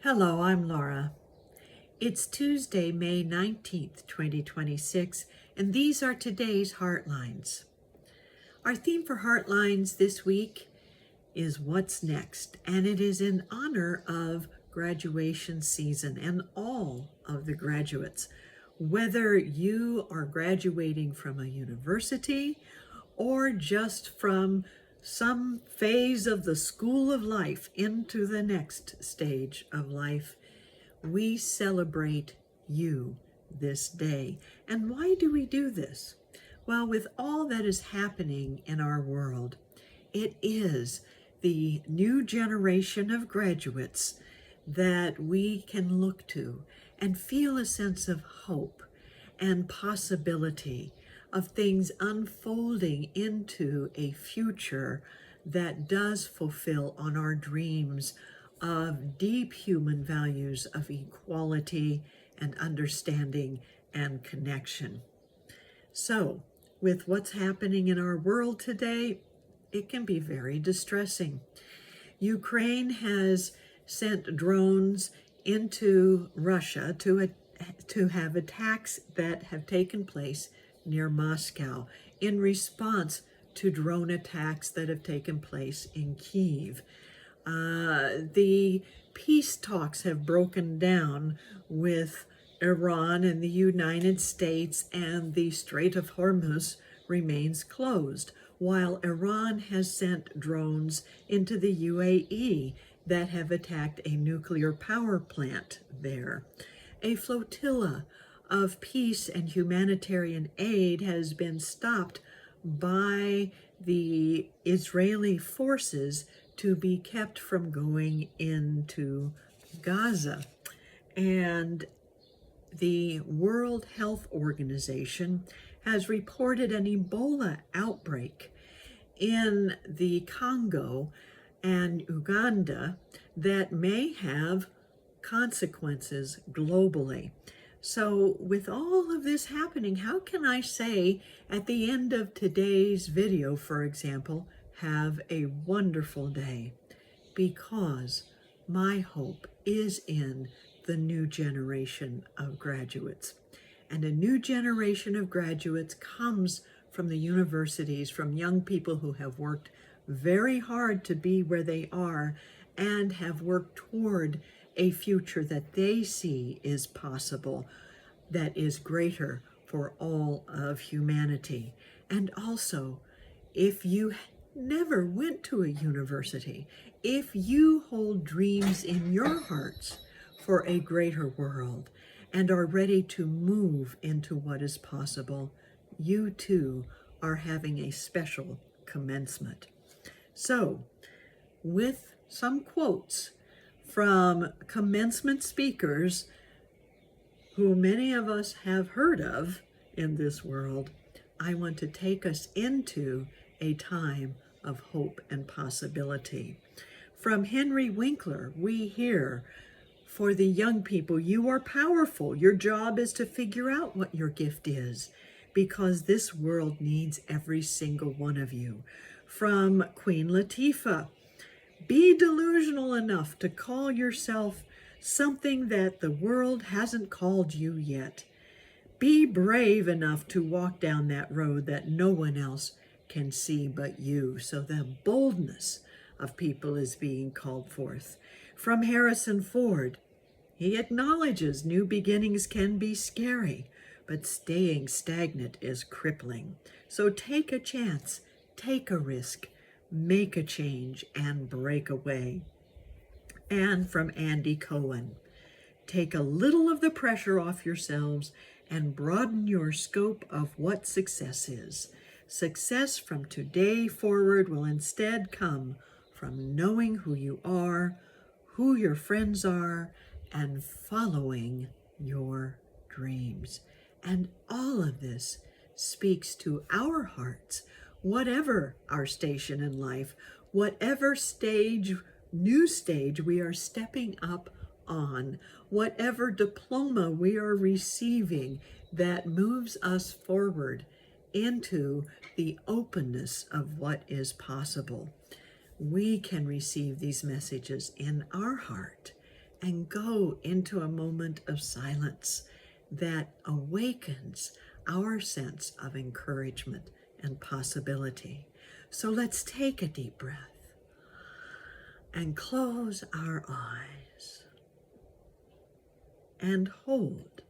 Hello, I'm Laura. It's Tuesday, May 19th, 2026, and these are today's Heartlines. Our theme for Heartlines this week is What's Next, and it is in honor of graduation season and all of the graduates. Whether you are graduating from a university or just from some phase of the school of life into the next stage of life, we celebrate you this day. And why do we do this? Well, with all that is happening in our world, it is the new generation of graduates that we can look to and feel a sense of hope and possibility of things unfolding into a future that does fulfill on our dreams of deep human values of equality and understanding and connection. So, with what's happening in our world today, it can be very distressing. Ukraine has sent drones into Russia to have attacks that have taken place near Moscow in response to drone attacks that have taken place in Kyiv. The peace talks have broken down with Iran and the United States, and the Strait of Hormuz remains closed, while Iran has sent drones into the UAE that have attacked a nuclear power plant there. A flotilla of peace and humanitarian aid has been stopped by the Israeli forces to be kept from going into Gaza. And the World Health Organization has reported an Ebola outbreak in the Congo and Uganda that may have consequences globally. So with all of this happening, how can I say at the end of today's video, for example, have a wonderful day? Because my hope is in the new generation of graduates. And a new generation of graduates comes from the universities, from young people who have worked very hard to be where they are and have worked toward a future that they see is possible, that is greater for all of humanity. And also, if you never went to a university, if you hold dreams in your hearts for a greater world and are ready to move into what is possible, you too are having a special commencement. So, with some quotes from commencement speakers who many of us have heard of in this world, I want to take us into a time of hope and possibility. From Henry Winkler, we hear, for the young people, you are powerful. Your job is to figure out what your gift is, because this world needs every single one of you. From Queen Latifah, be delusional enough to call yourself something that the world hasn't called you yet. Be brave enough to walk down that road that no one else can see but you. So the boldness of people is being called forth. From Harrison Ford, he acknowledges new beginnings can be scary, but staying stagnant is crippling. So take a chance, take a risk, make a change, and break away. And from Andy Cohen, take a little of the pressure off yourselves and broaden your scope of what success is. Success from today forward will instead come from knowing who you are, who your friends are, and following your dreams. And all of this speaks to our hearts, whatever our station in life, whatever stage, new stage we are stepping up on, whatever diploma we are receiving that moves us forward into the openness of what is possible. We can receive these messages in our heart and go into a moment of silence that awakens our sense of encouragement and possibility. So let's take a deep breath and close our eyes and hold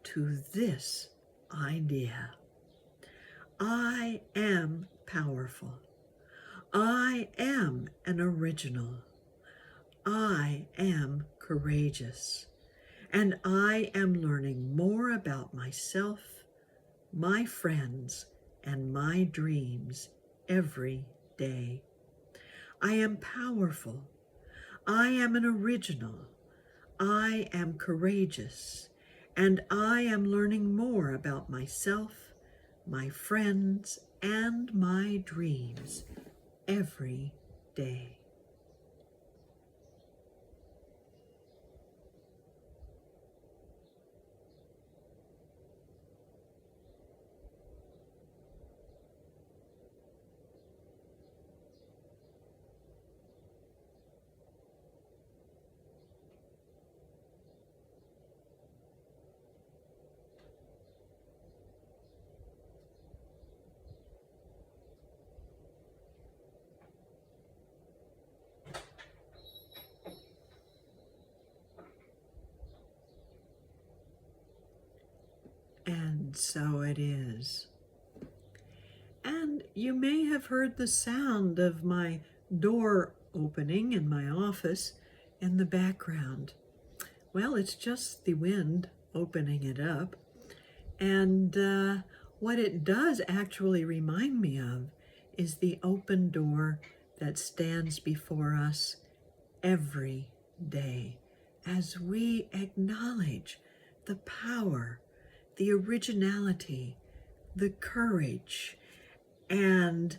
to this idea. I am powerful. I am an original. I am courageous. And I am learning more about myself, my friends, and my dreams every day. I am powerful. I am an original. I am courageous. And I am learning more about myself, my friends, and my dreams every day. And so it is. And you may have heard the sound of my door opening in my office in the background. Well, it's just the wind opening it up. And what it does actually remind me of is the open door that stands before us every day as we acknowledge the power, the originality, the courage, and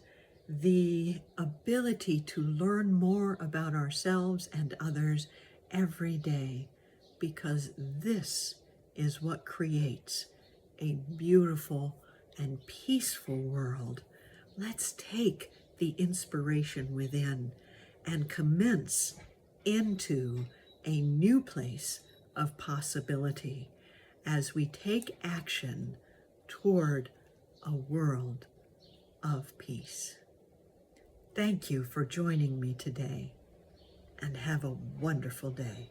the ability to learn more about ourselves and others every day, because this is what creates a beautiful and peaceful world. Let's take the inspiration within and commence into a new place of possibility as we take action toward a world of peace. Thank you for joining me today, and have a wonderful day.